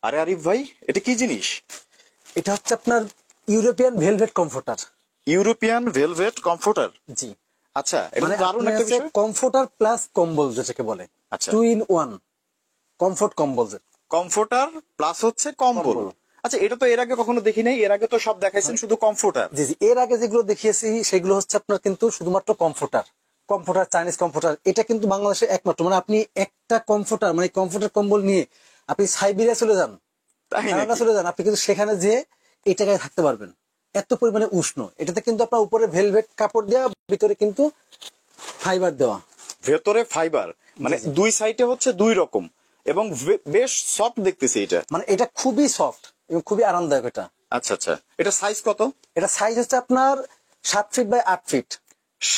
আরে আরিফ ভাই, এটা কি জিনিস? এটা হচ্ছে আপনার European velvet comforter. European velvet comforter. জি, আচ্ছা, এটা মানে দারুণ একটা বিষয়। কমফোর্টার প্লাস কম্বল যেটাকে বলে, আচ্ছা, 2 in 1 কমফোর্ট কম্বল। কমফোর্টার প্লাস হচ্ছে কম্বল। কম্বল। আচ্ছা, এটা তো এর আগে কখনো দেখি নাই। এর আগে তো সব দেখাইছেন শুধু কমফোর্টার। জি জি, এর আগে যেগুলো দেখিয়েছি সেগুলো হচ্ছে আপনার কিন্তু শুধুমাত্র কমফোর্টার, কমফোর্টার চাইনিজ কমফোর্টার। এটা কিন্তু বাংলাদেশে একমাত্র, মানে আপনি একটা কমফোর্টার মানে কমফোর্টার কম্বল নিয়ে আপনি সাইবেরিয়া চলে যান, তাই কানাডা নাকি? চলে যান, আপনি কিন্তু সেখানে যে এই টাকায় থাকতে পারবেন। এত পরিমাণে উষ্ণ। এটাতে কিন্তু আপনার উপরে ভেলভেট কাপড় দেওয়া, ভিতরে কিন্তু ফাইবার দেওয়া। ভেতরে ফাইবার, মানে জি, জি। দুই সাইডে হচ্ছে দুই রকম, এবং বেশ সফট দেখতেছি এটা। মানে এটা খুবই সফট এবং খুবই আরামদায়ক এটা। আচ্ছা আচ্ছা, এটা সাইজ কত? এটা সাইজ হচ্ছে আপনার 7 feet by 8 feet.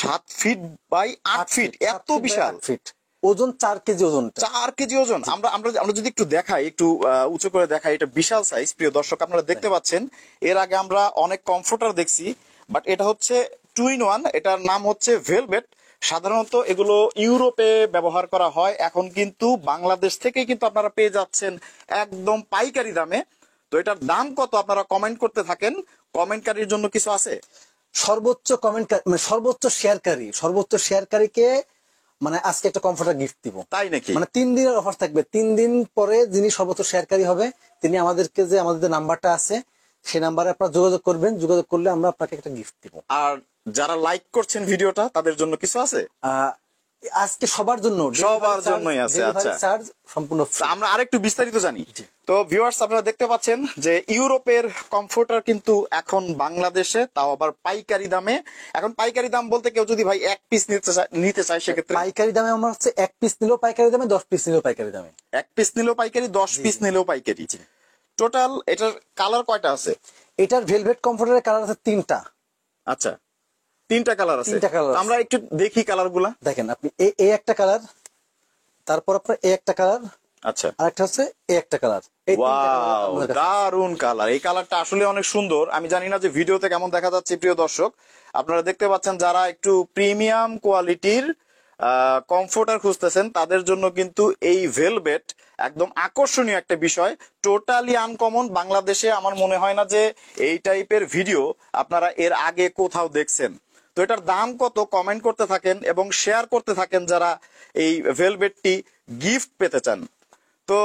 7 feet by 8 feet, এত বিশাল! 8 ফিট, ওজন 4 কেজি ওজন। 4 কেজি ওজন। আমরা আমরা আমরা যদি একটু দেখাই, একটু উঁচু করে দেখাই, এটা বিশাল সাইজ। প্রিয় দর্শক, আপনারা দেখতে পাচ্ছেন এর আগে আমরা অনেক কমফোর্টার দেখছি, বাট এটা হচ্ছে 2 in 1। এটার নাম হচ্ছে ভেলভেট। সাধারণত এগুলো ইউরোপে ব্যবহার করা হয়, এখন কিন্তু বাংলাদেশ থেকে কিন্তু আপনারা পেয়ে যাচ্ছেন একদম পাইকারি দামে। তো এটার দাম কত আপনারা কমেন্ট করতে থাকেন। কমেন্টকারীর জন্য কিছু আছে? সর্বোচ্চ কমেন্ট মানে সর্বোচ্চ শেয়ারকারীকে মানে আজকে একটা কমফোর্টার গিফট দিব। তাই নাকি? মানে 3 দিনের অফার থাকবে। 3 দিন পরে যিনি সর্বোচ্চ শেয়ারকারী হবে তিনি আমাদেরকে, যে আমাদের যে নাম্বারটা আছে সেই নাম্বারে আপনারা যোগাযোগ করবেন। যোগাযোগ করলে আমরা আপনাকে একটা গিফট দিব। আর যারা লাইক করছেন ভিডিওটা, তাদের জন্য কিছু আছে? আজকে সবার জন্য, সবার জন্যই আছে। আচ্ছা, চার্জ সম্পূর্ণ তো আমরা আরেকটু বিস্তারিত জানি। জি। তো ভিউয়ার্স, আপনারা দেখতে পাচ্ছেন যে ইউরোপের কমফোর্টার কিন্তু এখন বাংলাদেশে, তাও আবার পাইকারি দামে। এখন পাইকারি দাম বলতে কেউ যদি ভাই এক পিস নিতে চায় সেক্ষেত্রে পাইকারি দামে আমার হচ্ছে 1 পিস নিলেও পাইকারি দামে, 10 পিস নিলেও পাইকারি দামে। 1 পিস নিলেও পাইকারি, 10 পিস নিলেও পাইকারি। টোটাল এটার কালার কয়টা আছে? এটার ভেলভেট কমফোর্টারের কালার আছে 3টা। আচ্ছা, 3টা কালার আছে। 3টা কালার। আমরা একটু দেখি কালার গুলা। দেখেন আপনি, এই একটা কালার, তারপর আপনার এই একটা কালার, আচ্ছা, আরেকটা হচ্ছে এই একটা কালার। এই 3টা কালার ওয়াও, আমাদের কাছে। দারুন কালার! এই কালারটা আসলে অনেক সুন্দর। আমি জানি না যে ভিডিওতে কেমন দেখা যাচ্ছে। প্রিয় দর্শক, আপনারা দেখতে পাচ্ছেন যারা একটু প্রিমিয়াম কোয়ালিটির কমফোর্টার খুঁজতেছেন তাদের জন্য কিন্তু এই ভেলভেট একদম আকর্ষণীয় একটা বিষয়। Totally uncommon. বাংলাদেশে আমার মনে হয় না যে এই টাইপের ভিডিও আপনারা এর আগে কোথাও দেখছেন। তো এটার দাম কত কমেন্ট করতে থাকেন এবং শেয়ার করতে থাকেন যারা এই ভেলভেটটি গিফট পেতে চান। তো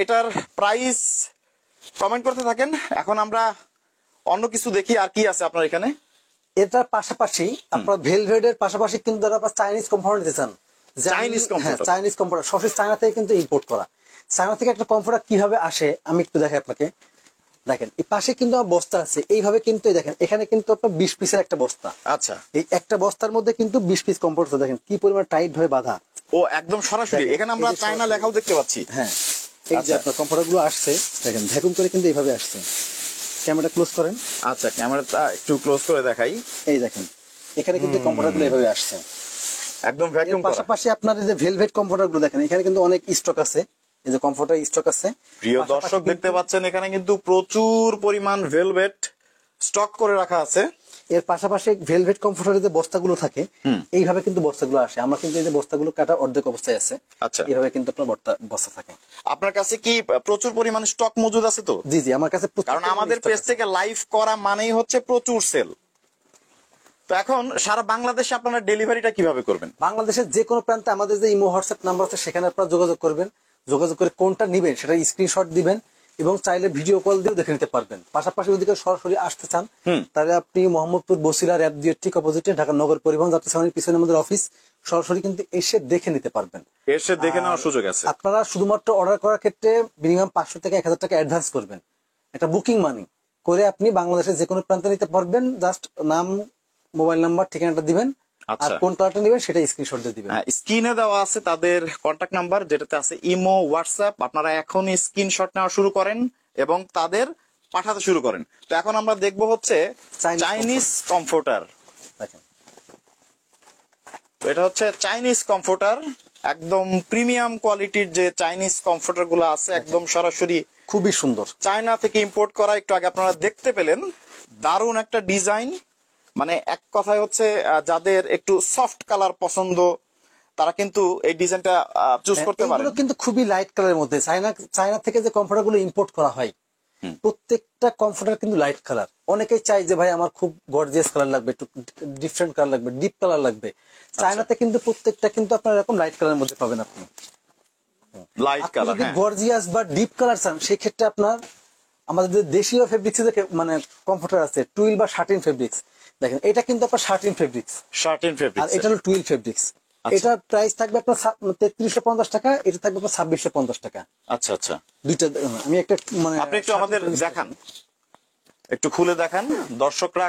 এটার প্রাইস কমেন্ট করতে থাকেন। এখন আমরা অন্য কিছু দেখি, আর কি আছে আপনার এখানে? এটার পাশাপাশি আপনার ভেলভেটের পাশাপাশি কিন্তু যারা আপনার চাইনিজ কমফোর্টার নিতে চান, চাইনিজ কমফোর্টার। চাইনিজ কমফোর্টার সরাসরি চায়না থেকে কিন্তু ইম্পোর্ট করা। চায়না থেকে একটা কমফোর্টার কিভাবে আসে আমি একটু দেখাই আপনাকে। দেখেন এই পাশে কিন্তু আমার বস্তা আছে, এইভাবে কিন্তু দেখেন এখানে কিন্তু আপনার 20 পিসের একটা বস্তা। আচ্ছা, এই একটা বস্তার মধ্যে কিন্তু 20 পিস কমফোর্টার। দেখেন কি পরিমাণ টাইট ভাবে বাঁধা। ও একদম সরাসরি। দেখেন, এখানে আমরা এই যে চায়না সরাসরি। লেখাও দেখতে পাচ্ছি। হ্যাঁ, এই যে আচ্ছা। আপনার কমফোর্টার গুলো আসছে, দেখেন ভ্যাকুম করে কিন্তু এইভাবে আসছে। ক্যামেরা ক্লোজ করেন। আচ্ছা, ক্যামেরাটা একটু ক্লোজ করে দেখাই। এই দেখেন এখানে কিন্তু কমফোর্টার গুলো এইভাবে আসছে। একদম এর ভ্যাকুয়াম করা। পাশাপাশি আপনার এই যে ভেলভেট কমফোর্টার গুলো দেখেন, এখানে কিন্তু অনেক স্টক আছে। এই যে কমফোর্টার স্টক আছে। প্রিয় দর্শক, দেখতে পাচ্ছেন এখানে কিন্তু প্রচুর পরিমাণ ভেলভেট স্টক করে রাখা আছে। এর পাশাপাশি ভেলভেট কমফোর্টারের যে বস্তাগুলো থাকে এইভাবে কিন্তু বস্তাগুলো আসে। আমরা কিন্তু এই যে বস্তাগুলো কাটা অর্ধেক অবস্থায় আছে। আচ্ছা, এইভাবে কিন্তু আপনার বস্তা থাকে। আপনার কাছে কি প্রচুর পরিমাণ স্টক মজুদ আছে? তো জি জি, আমার কাছে কারণ আমাদের পেজ থেকে লাইভ করা মানেই হচ্ছে প্রচুর সেল। তো এখন সারা বাংলাদেশে আপনারা ডেলিভারিটা কিভাবে করবেন? বাংলাদেশের যে কোনো প্রান্তে আমাদের যে ইমো হোয়াটসঅ্যাপ নাম্বার আছে সেখানে আপনারা যোগাযোগ করবেন। যোগাযোগ করে কোনটা নিবেন সেটা স্ক্রিনশট দিবেন এবং চাইলে ভিডিও কল দিয়েও দেখে নিতে পারবেন। পাশাপাশি যদি কেউ সরাসরি আসতে চান তাহলে আপনি মোহাম্মদপুর বসিলা র্যাব দিয়ে ঠিক অপোজিটে ঢাকা নগর পরিবহন যাত্রী সামনের পিছনে আমাদের অফিস, সরাসরি কিন্তু এসে দেখে নিতে পারবেন। এসে দেখে নেওয়ার সুযোগ আছে। আপনারা শুধুমাত্র অর্ডার করার ক্ষেত্রে মিনিমাম 500 থেকে 1000 টাকা অ্যাডভান্স করবেন। এটা বুকিং মানি করে আপনি বাংলাদেশের যে কোনো প্রান্তে নিতে পারবেন। জাস্ট নাম, মোবাইল নাম্বার, ঠিকানাটা দিবেন। আর কোন কালারটা নেবেন সেটা স্ক্রিনশট দিয়ে দিবেন। স্ক্রিনে দেওয়া আছে তাদের কন্ট্যাক্ট নাম্বার, যেটাতে আছে ইমো, হোয়াটসঅ্যাপ। আপনারা এখন স্ক্রিনশট নেওয়া শুরু করেন এবং তাদের পাঠাতে শুরু করেন। তো এখন আমরা দেখবো হচ্ছে চাইনিজ কমফোর্টার। তো এটা হচ্ছে চাইনিজ কমফোর্টার, একদম প্রিমিয়াম কোয়ালিটির যে চাইনিজ কমফোর্টার গুলো আছে, একদম সরাসরি খুবই সুন্দর চায়না থেকে ইম্পোর্ট করা। একটু আগে আপনারা দেখতে পেলেন দারুণ একটা ডিজাইন। মানে এক কথায় হচ্ছে যাদের একটু সফট কালার পছন্দ তারা কিন্তু এই ডিজাইনটা চুজ করতে পারে। এগুলো কিন্তু খুবই লাইট কালারের মধ্যে, চায়না থেকে যে কমফোর্টার গুলো ইম্পোর্ট করা হয় প্রত্যেকটা কমফোর্টার কিন্তু লাইট কালার। অনেকেই চাই যে ভাই আমার খুব গর্জিয়াস কালার লাগবে, একটু ডিফারেন্ট কালার লাগবে, ডিপ কালার লাগবে। চায়নাতে কিন্তু প্রত্যেকটা কিন্তু আপনার এরকম লাইট কালারের মধ্যে পাবেন। আপনি লাইট কালার, যদি গর্জিয়াস বা ডিপ কালার চান সেক্ষেত্রে আপনার আমাদের যে দেশীয় ফেব্রিক্স মানে কমফোর্টার আছে, টুইল বা শার্টিন ফেব্রিক্স, দেখেন এটা কিন্তু আপনার শার্টিন ফেব্রিক্স, আর এটা হলো টুইল ফেব্রিক্স। এটার প্রাইস থাকবে আপনার 3350 টাকা, এটা থাকবে আপনার 2650 টাকা। আচ্ছা আচ্ছা, দুইটা আমি একটা মানে আপনি একটু আমাদের দেখান, একটু খুলে দেখান। দর্শকরা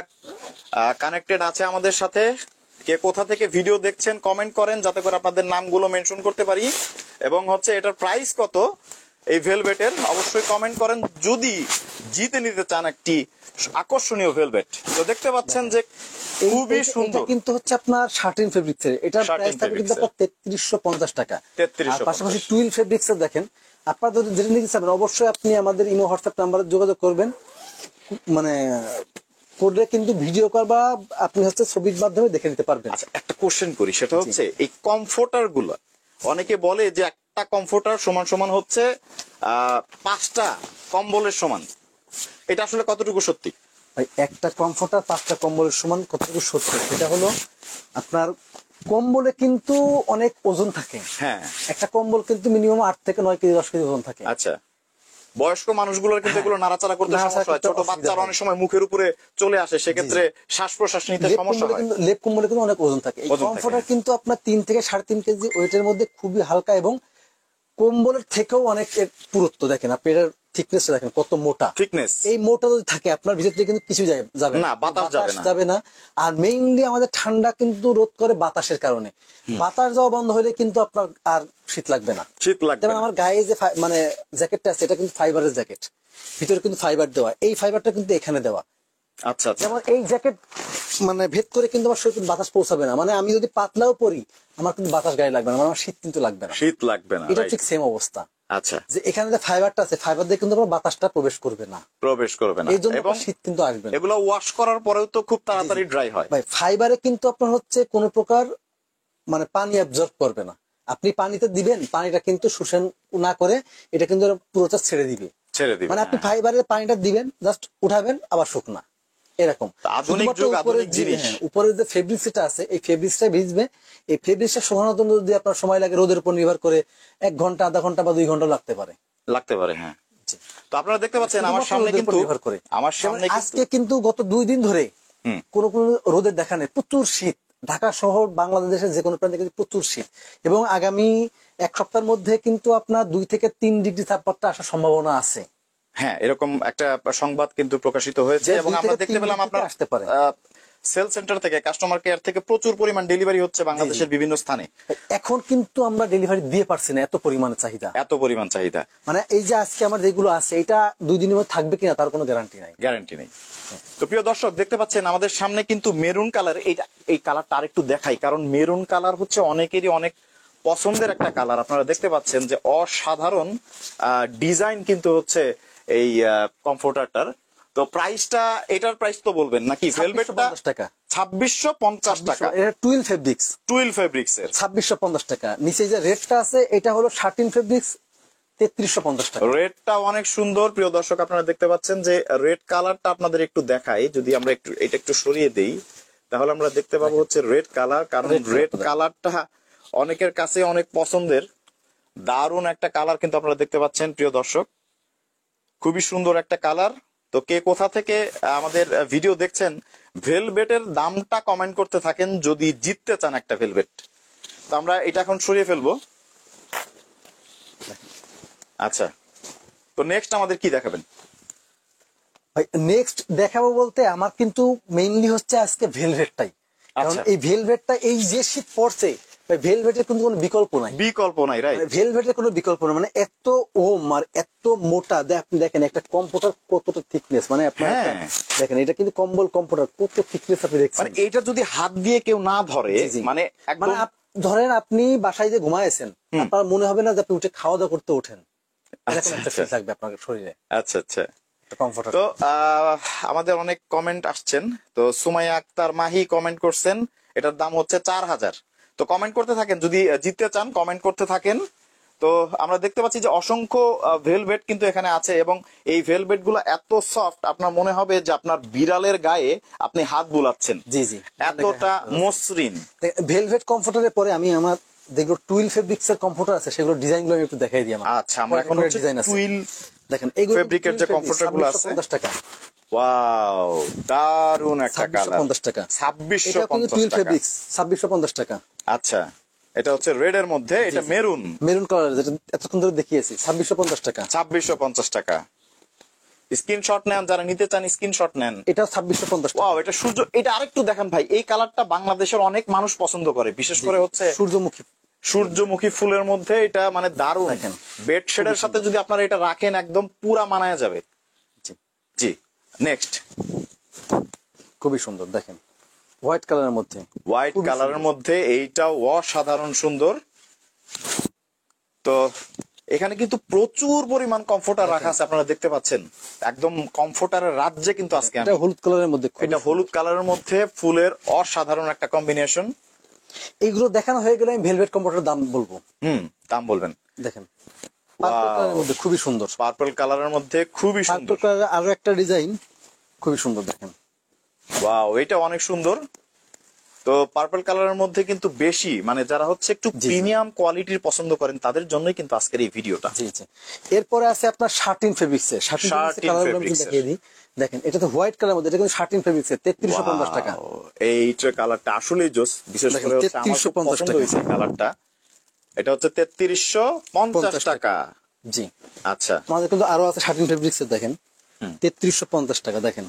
কানেক্টেড আছে আমাদের সাথে, কে কোথা থেকে ভিডিও দেখছেন কমেন্ট করেন যাতে করে আপনাদের নামগুলো মেনশন করতে পারি। এবং হচ্ছে এটার প্রাইস কত এই ভেলভেটের অবশ্যই কমেন্ট করেন যদি জিতে নিতে চান একটি আকর্ষণীয় ভেলভেট। তো দেখতে পাচ্ছেন যে খুবই সুন্দর, কিন্তু হচ্ছে আপনার শার্টিন ফেব্রিক্স এর, এটার প্রাইস থাকবে কিন্তু আপনার 3350 টাকা। আর পাশাপাশি টুইল ফেব্রিক্স এর দেখেন, আপনারা যদি যেটা নিতে চান অবশ্যই আপনি আমাদের ইমো হোয়াটসঅ্যাপ নাম্বারে যোগাযোগ করবেন, মানে করলে কিন্তু ভিডিও কল বা আপনি হচ্ছে ছবির মাধ্যমে দেখে নিতে পারবেন। আচ্ছা, একটা কোশ্চেন করি, সেটা হচ্ছে এই কমফোর্টার গুলো অনেকে বলে যে একটা কমফোর্টার সমান সমান হচ্ছে 5টা কম্বলের সমান, এটা আসলে কতটুকু সত্যি? ভাই একটা কমফোর্টার 5টা কম্বলের সমান কতটুকু সত্যি সেটা হলো, আপনার কম্বলে কিন্তু অনেক ওজন থাকে। হ্যাঁ, একটা কম্বল কিন্তু মিনিমাম 8 থেকে 9 কেজি 10 কেজি ওজন থাকে। আচ্ছা, বয়স্ক মানুষগুলোর কিন্তু এগুলো নাড়াচাড়া করতে সমস্যা হয়, ছোট বাচ্চারা অনেক সময় মুখের উপরে চলে আসে, সেক্ষেত্রে শ্বাস প্রশ্বাস নিতে সমস্যা হয়। লেপ কম্বলে কিন্তু অনেক ওজন থাকে। এই কমফোর্টার কিন্তু আপনার 3 থেকে 3.5 কেজি ওয়েটের মধ্যে খুবই হালকা, এবং কম্বলের থেকেও অনেক পুরুত্ব দেখেন, আপনি এটার থিকনেস দেখেন কত মোটা। থিকনেস এই মোটা যদি থাকে আপনার ভিতর থেকে কিন্তু কিছু যাবে না, বাতাস যাবে না। আর মেইনলি আমাদের ঠান্ডা কিন্তু রোধ করে বাতাসের কারণে, বাতাস যাওয়া বন্ধ হলে কিন্তু আপনার আর শীত লাগবে না। শীত লাগবে যেমন আমার গায়ে যে মানে জ্যাকেটটা আছে এটা কিন্তু ফাইবারের জ্যাকেট, ভিতরে কিন্তু ফাইবার দেওয়া, এই ফাইবারটা কিন্তু এখানে দেওয়া। আচ্ছা আচ্ছা, যেমন এই জ্যাকেট মানে ভেদ করে কিন্তু আমার শরীরে বাতাস পৌঁছাবে না, মানে আমি যদি পাতলাও পরি আমার কিন্তু বাতাস গায়ে লাগবে না, আমার শীত কিন্তু লাগবে না। শীত লাগবে না, এটা ঠিক সেম অবস্থা। আচ্ছা, যে এখানে যে ফাইবারটা আছে, ফাইবার দিয়ে কিন্তু বাতাসটা প্রবেশ করবে না, এই জন্য এবং শীত কিন্তু আসবে না। এগুলো ওয়াশ করার পরেও তো খুব তাড়াতাড়ি ড্রাই হয়। ভাই ফাইবারে কিন্তু আপনার হচ্ছে কোনো প্রকার মানে পানি অ্যাবজর্ব করবে না, আপনি পানিতে দিবেন পানিটা কিন্তু শোষণ না করে এটা কিন্তু পুরোটা ছেড়ে দিবে, মানে আপনি ফাইবারের পানিটা দিবেন জাস্ট উঠাবেন আবার শুকনা, এরকম আধুনিক যুগ, আধুনিক জিনিস। উপরে যে ফেব্রিক্সটা আছে এই ফেব্রিক্সটা ভিজবে, এই ফেব্রিক্সটা শুকানোর জন্য যদি আপনার সময় লাগে রোদের উপর নির্ভর করে 1 ঘন্টা, আধা ঘন্টা বা 2 ঘন্টা লাগতে পারে। হ্যাঁ, তো আপনারা দেখতে পাচ্ছেন আমার সামনে কিন্তু আজকে কিন্তু গত 2 দিন ধরে কোন রোদের দেখা নেই, প্রচুর শীত। ঢাকা শহর বাংলাদেশের যে কোনো প্রান্তে কিন্তু প্রচুর শীত, এবং আগামী 1 সপ্তাহের মধ্যে কিন্তু আপনার 2 থেকে 3 ডিগ্রি তাপমাত্রা আসার সম্ভাবনা আছে। হ্যাঁ, এরকম একটা সংবাদ কিন্তু প্রকাশিত হয়েছে, এবং আমরা দেখতে পেলাম আপনার আসতে পারে সেল সেন্টার থেকে, কাস্টমার কেয়ার থেকে প্রচুর পরিমাণ ডেলিভারি হচ্ছে বাংলাদেশের বিভিন্ন স্থানে। এখন কিন্তু আমরা ডেলিভারি দিয়ে পারছি না, এত পরিমাণে চাহিদা, মানে এই যে আজকে আমার যেগুলো আছে এটা 2 দিনের মধ্যে থাকবে কিনা তার কোনো গ্যারান্টি নেই। তো প্রিয় দর্শক দেখতে পাচ্ছেন আমাদের সামনে কিন্তু মেরুন কালার, এই কালারটা আরেকটু দেখাই, কারণ মেরুন কালার হচ্ছে অনেকেরই অনেক পছন্দের একটা কালার। আপনারা দেখতে পাচ্ছেন যে অসাধারণ ডিজাইন কিন্তু হচ্ছে এই কমফোর্টারটার। তো প্রাইসটা, এটার প্রাইস তো বলবেন নাকি? ভেলভেটটা 2650 টাকা, এটা টুইল ফেব্রিক্স এর 2650 টাকা। নিচে যে রেডটা আছে এটা হলো শার্টিন ফেব্রিক্স 3350 টাকা। রেডটা অনেক সুন্দর। প্রিয় দর্শক আপনারা দেখতে পাচ্ছেন যে রেড কালারটা আপনাদের একটু দেখাই, যদি আমরা এটা একটু সরিয়ে দেই তাহলে আমরা দেখতে পাবো হচ্ছে রেড কালার, কারণ রেড কালারটা অনেকের কাছে অনেক পছন্দের, দারুণ একটা কালার কিন্তু আপনারা দেখতে পাচ্ছেন। প্রিয় দর্শক খুবই সুন্দর একটা কালার। তো কে কোথা থেকে আমাদের ভিডিও দেখছেন ভেলভেটের দামটা কমেন্ট করতে থাকেন যদি জিততে চান একটা ভেলভেট। তো আমরা এটা এখন সরিয়ে ফেলবো। আচ্ছা, তো নেক্সট আমাদের কি দেখাবেন? ভাই নেক্সট দেখাবো বলতে আমার কিন্তু মেইনলি হচ্ছে আজকে ভেলভেটটাই, কারণ এই ভেলভেটটা এই যে শীত পড়ছে ভেলভেটের কিন্তু কোনো বিকল্প নাই, রাইট? ভেলভেটের কোনো বিকল্প নাই, মানে এত আর এত মোটা। আপনি দেখেন একটা কম্ফোর্টার কতটা থিকনেস, মানে আপনার দেখেন এটা কিন্তু কম্ফোর্টার কত থিকনেস আপনি দেখছেন। মানে এটা যদি হাত দিয়ে কেউ না ধরে, মানে ধরেন আপনি বাসায় যে ঘুমায়েছেন আপনার মনে হবে না যে আপনি উঠে খাওয়া দাওয়া করতে ওঠেন, এরকম একটা ফিল থাকবে আপনার শরীরে। আচ্ছা আচ্ছা, তো আমাদের অনেক কমেন্ট আসছেন। তো সুমাইয়া আক্তার মাহি কমেন্ট করছেন এটার দাম হচ্ছে 4000। তো কমেন্ট করতে থাকেন, যদি জিততে চান কমেন্ট করতে থাকেন। তো আমরা দেখতে পাচ্ছি যে অসংখ্য ভেলভেট কিন্তু এখানে আছে, এবং এই ভেলভেট গুলো এত সফট আপনার মনে হবে যে আপনার বিড়ালের গায়ে আপনি হাত বুলাচ্ছেন, জি জি, এতটা মসৃণ। ভেলভেট কমফোর্টারের পরে আমি আমার যেগুলো টুইল ফেব্রিক্স এর কমফোর্টার আছে সেগুলো ডিজাইন গুলো আমি একটু দেখাই দিই। আমার আচ্ছা, আমরা এখন হচ্ছে ডিজাইন আছে, টুইল দেখেন এইগুলো ফেব্রিকের যে কমফোর্টার গুলো আছে। 50 টাকা, ওয়াও, দারুন একটা কালার। 2650 টাকা। এটা কিন্তু 2650 টুইল টাকা। ফেব্রিক্স 2650 টাকা। আচ্ছা, এটা হচ্ছে রেড এর মধ্যে, এটা মেরুন, মেরুন কালার যেটা এতক্ষণ ধরে দেখিয়েছি, 2650 টাকা। 2650 টাকা। স্ক্রিনশট নেন, যারা নিতে চান স্ক্রিনশট নেন। এটা 2650 টাকা। ওয়াও, এটা সূর্য, এটা আরেকটু দেখেন ভাই, এই কালারটা বাংলাদেশের অনেক মানুষ পছন্দ করে, বিশেষ করে হচ্ছে সূর্যমুখী সূর্যমুখী ফুলের মধ্যে। এটা মানে দারুণ, দেখেন। বেডশেডের সাথে যদি আপনারা এটা রাখেন একদম পুরা মানায় যাবে। জি। জি, নেক্সট। খুবই সুন্দর, দেখেন হোয়াইট কালারের মধ্যে, হোয়াইট কালারের মধ্যে এইটাও অসাধারণ সুন্দর। তো এখানে কিন্তু প্রচুর পরিমাণ কমফোর্টার রাখা আছে, আপনারা দেখতে পাচ্ছেন, একদম কমফোর্টারের রাজ্যে কিন্তু আজকে এটা হলুদ কালারের মধ্যে, এটা হলুদ কালারের মধ্যে ফুলের অসাধারণ একটা কম্বিনেশন। এইগুলো দেখানো হয়ে গেলে আমি ভেলভেট কমফোর্টারের দাম বলবো। দাম বলবেন। দেখেন পার্পল কালারের মধ্যে খুবই সুন্দর, পার্পল কালারের মধ্যে খুবই পার্পল সুন্দর। কালারের আরো একটা ডিজাইন খুবই সুন্দর, দেখেন। ওয়াও, এটা অনেক সুন্দর। তো পার্পল কালারের মধ্যে কিন্তু বেশি, মানে যারা হচ্ছে একটু প্রিমিয়াম কোয়ালিটির পছন্দ করেন তাদের জন্যই কিন্তু আজকের এই ভিডিওটা। জি জি। এরপরে আছে আপনার শার্টিন ফেব্রিক্স এর, শার্টিন কালার আমি দেখিয়ে দিই। দেখেন এটা তো হোয়াইট কালারের মধ্যে, এটা কিন্তু শার্টিন ফেব্রিক্স এর 3350 টাকা। এইটার কালারটা আসলেই জোস, বিশেষ করে হচ্ছে আমার খুব পছন্দ হয়েছে কালারটা। এটা হচ্ছে 3350 টাকা। জি। আচ্ছা, আমাদের কিন্তু আরো আছে শার্টিন ফেব্রিক্স এর, দেখেন 3350 টাকা। দেখেন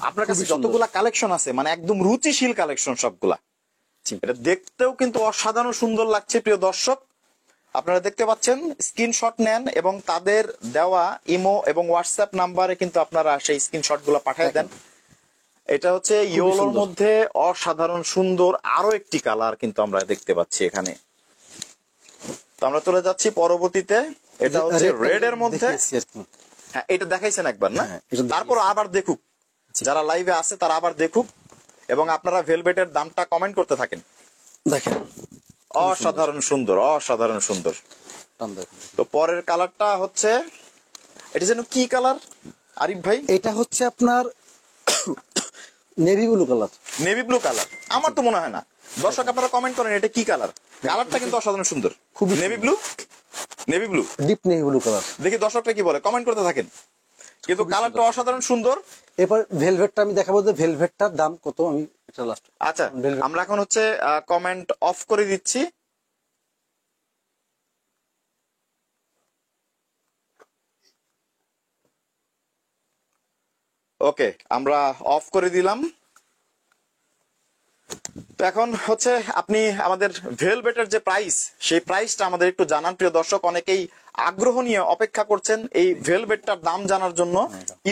আপনার কাছে যতগুলা কালেকশন আছে মানে একদম রুচিশীল কালেকশন সবগুলা। এটা দেখতেও কিন্তু অসাধারণ সুন্দর লাগছে প্রিয় দর্শক। আপনারা দেখতে পাচ্ছেন, স্ক্রিনশট নেন এবং তাদের দেওয়া ইমো এবং হোয়াটসঅ্যাপ নাম্বারে কিন্তু আপনারা সেই স্ক্রিনশট গুলো পাঠিয়ে দেন। এটা হচ্ছে ইয়েলোর মধ্যে অসাধারণ সুন্দর আরো একটি কালার কিন্তু আমরা দেখতে পাচ্ছি এখানে। তো আমরা চলে যাচ্ছি পরবর্তীতে, এটা হচ্ছে রেড এর মধ্যে। হ্যাঁ, এটা দেখাইছেন একবার না, তারপর আবার দেখুক, যারা লাইভে আছে তারা আবার দেখুক, এবং আপনারা ভেলভেটের দামটা কমেন্ট করতে থাকেন। দেখেন অসাধারণ সুন্দর, অসাধারণ সুন্দর। তো পরের কালারটা হচ্ছে, এটা যেন কি কালার আরিফ ভাই? এটা হচ্ছে আপনার navy blue colour. Navy blue colour? আমার তো মনে হয় না। দর্শক আপনারা কমেন্ট করেন এটা কি কালার। কালারটা কিন্তু অসাধারণ সুন্দর, খুব navy blue, navy blue, deep navy blue colour. দেখি দর্শকরা কি বলে, কমেন্ট করতে থাকেন। কিন্তু কালারটা অসাধারণ সুন্দর। এরপর ভেলভেটটা আমি দেখাবো, যে ভেলভেটটার দাম কত আমি এটা লাস্ট। আচ্ছা, আমরা এখন হচ্ছে কমেন্ট অফ করে দিচ্ছি। ওকে, আমরা অফ করে দিলাম। তো এখন হচ্ছে আপনি আমাদের ভেলভেটের যে প্রাইস, সেই প্রাইসটা আমাদের একটু জানান প্রিয় দর্শক। অনেকেই আগ্রহ নিয়ে অপেক্ষা করছেন এই ভেলভেটটার দাম জানার জন্য।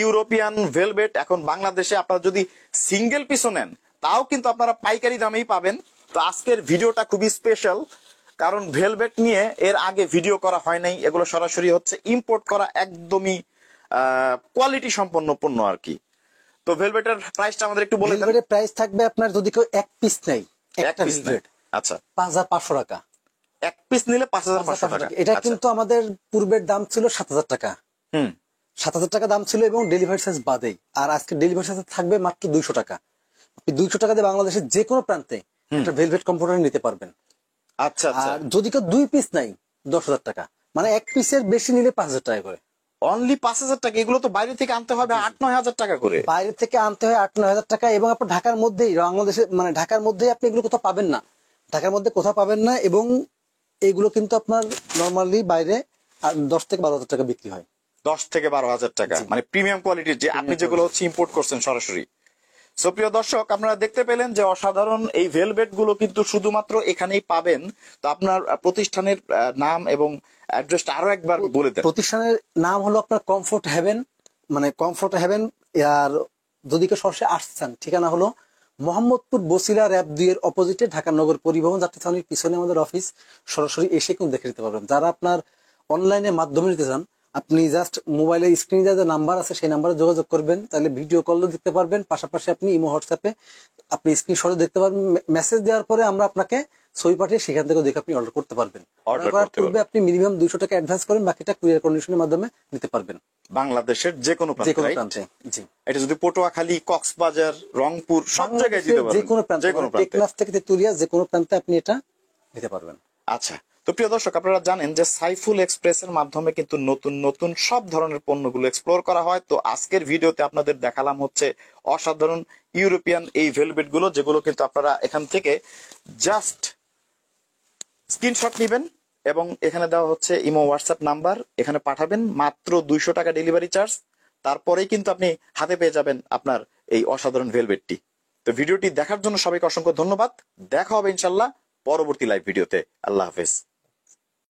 ইউরোপিয়ান ভেলভেট এখন বাংলাদেশে আপনারা যদি সিঙ্গেল পিসও নেন তাও কিন্তু আপনারা পাইকারি দামেই পাবেন। তো আজকের ভিডিওটা খুবই স্পেশাল, কারণ ভেলভেট নিয়ে এর আগে ভিডিও করা হয় নাই। এগুলো সরাসরি হচ্ছে ইম্পোর্ট করা একদমই কোয়ালিটি সম্পন্ন পণ্য আর কি। তো ভেলভেটের প্রাইসটা আমাদের একটু বলে দেন। ভেলভেটের প্রাইস থাকবে আপনার, যদি কেউ এক পিস নেয়, একটা পিস ভেলভেট, আচ্ছা 5500 টাকা। এক পিস নিলে 5500 টাকা। এটা কিন্তু আমাদের পূর্বের দাম ছিল 7000 টাকা। 7000 টাকা দাম ছিল, এবং ডেলিভারি চার্জ বাদেই। আর আজকে ডেলিভারি চার্জ থাকবে মাত্র 200 টাকা। আপনি 200 টাকা দিয়ে বাংলাদেশের যে কোনো প্রান্তে একটা ভেলভেট কম্পিউটার নিতে পারবেন। আচ্ছা আচ্ছা। আর যদি কেউ 2 পিস নাই, 10000 টাকা। মানে এক পিসের বেশি নিলে 5000 টাকা করে। অনলি 5000 টাকা? এগুলো তো বাইরে থেকে আনতে হবে 8-9 হাজার টাকা করে। বাইরে থেকে আনতে হয় 8-9 হাজার টাকা, এবং আপনার ঢাকার মধ্যেই, বাংলাদেশে মানে ঢাকার মধ্যেই আপনি এগুলো কোথাও পাবেন না। ঢাকার মধ্যে কোথাও পাবেন না, এবং এগুলো কিন্তু আপনার নরমালি বাইরে 10 থেকে 12 হাজার টাকা বিক্রি হয়। 10 থেকে 12 হাজার টাকা, মানে প্রিমিয়াম কোয়ালিটির, যে আপনি যেগুলো হচ্ছে ইম্পোর্ট করছেন সরাসরি। সো প্রিয় দর্শক, আপনারা দেখতে পেলেন যে অসাধারণ এই ভেলভেট গুলো কিন্তু শুধুমাত্র এখানেই পাবেন। তো আপনার প্রতিষ্ঠানের নাম এবং অ্যাড্রেসটা আরো একবার বলে দেন। প্রতিষ্ঠানের নাম হলো আপনার কমফোর্ট হেভেন, মানে কমফোর্ট হেভেন। আর যদি কেউ সরাসরি আসছেন, ঠিকানা হলো মোহাম্মদপুর বসিলা র‍্যাব 2 এর অপোজিটে, ঢাকা নগর পরিবহন যাত্রী ছাউনির পিছনে আমাদের অফিস। সরাসরি এসে কিন্তু দেখে নিতে পারবেন। যারা আপনার অনলাইনের মাধ্যমে নিতে চান, আপনি জাস্ট মোবাইলের স্ক্রিনে যে নাম্বার আছে সেই নাম্বারে যোগাযোগ করবেন, তাহলে ভিডিও কলও দেখতে পারবেন, পাশাপাশি আপনি ইমো হোয়াটসঅ্যাপে আপনি স্ক্রিনশটও দেখতে পারবেন। মেসেজ দেওয়ার পরে আমরা আপনাকে ছবি পাঠিয়ে সেখান থেকে দেখে আপনি অর্ডার করতে পারবেন। Order অর্ডার করার করতে পূর্বে আপনি মিনিমাম 200 টাকা অ্যাডভান্স করেন, বাকিটা কুরিয়ার কন্ডিশনের মাধ্যমে নিতে পারবেন বাংলাদেশের যে কোনো যে কোনো প্রান্তে, প্রান্তে। জি, এটা যদি পটুয়াখালী, কক্সবাজার, রংপুর সব জায়গায় দিতে যে পারবেন, কোনো প্রান্তে, যে কোনো প্রান্তে। টেকনাফ থেকে তেতুলিয়া যে কোনো প্রান্তে আপনি এটা নিতে পারবেন। আচ্ছা, তো প্রিয় দর্শক, আপনারা জানেন যে সাইফুল এক্সপ্রেসের মাধ্যমে কিন্তু নতুন নতুন সব ধরনের পণ্যগুলো এক্সপ্লোর করা হয়। তো আজকের ভিডিওতে আপনাদের দেখালাম হচ্ছে অসাধারণ ইউরোপিয়ান এই ভেলভেট গুলো, যেগুলো কিন্তু আপনারা এখান থেকে জাস্ট স্ক্রিনশট নেবেন এবং এখানে দেওয়া হচ্ছে ইমো হোয়াটসঅ্যাপ নাম্বার, এখানে পাঠাবেন, মাত্র 200 টাকা ডেলিভারি চার্জ, তারপরেই কিন্তু আপনি হাতে পেয়ে যাবেন আপনার এই অসাধারণ ভেলভেটটি। তো ভিডিওটি দেখার জন্য সবাইকে অসংখ্য ধন্যবাদ। দেখা হবে ইনশাল্লাহ পরবর্তী লাইভ ভিডিওতে। আল্লাহ হাফেজ।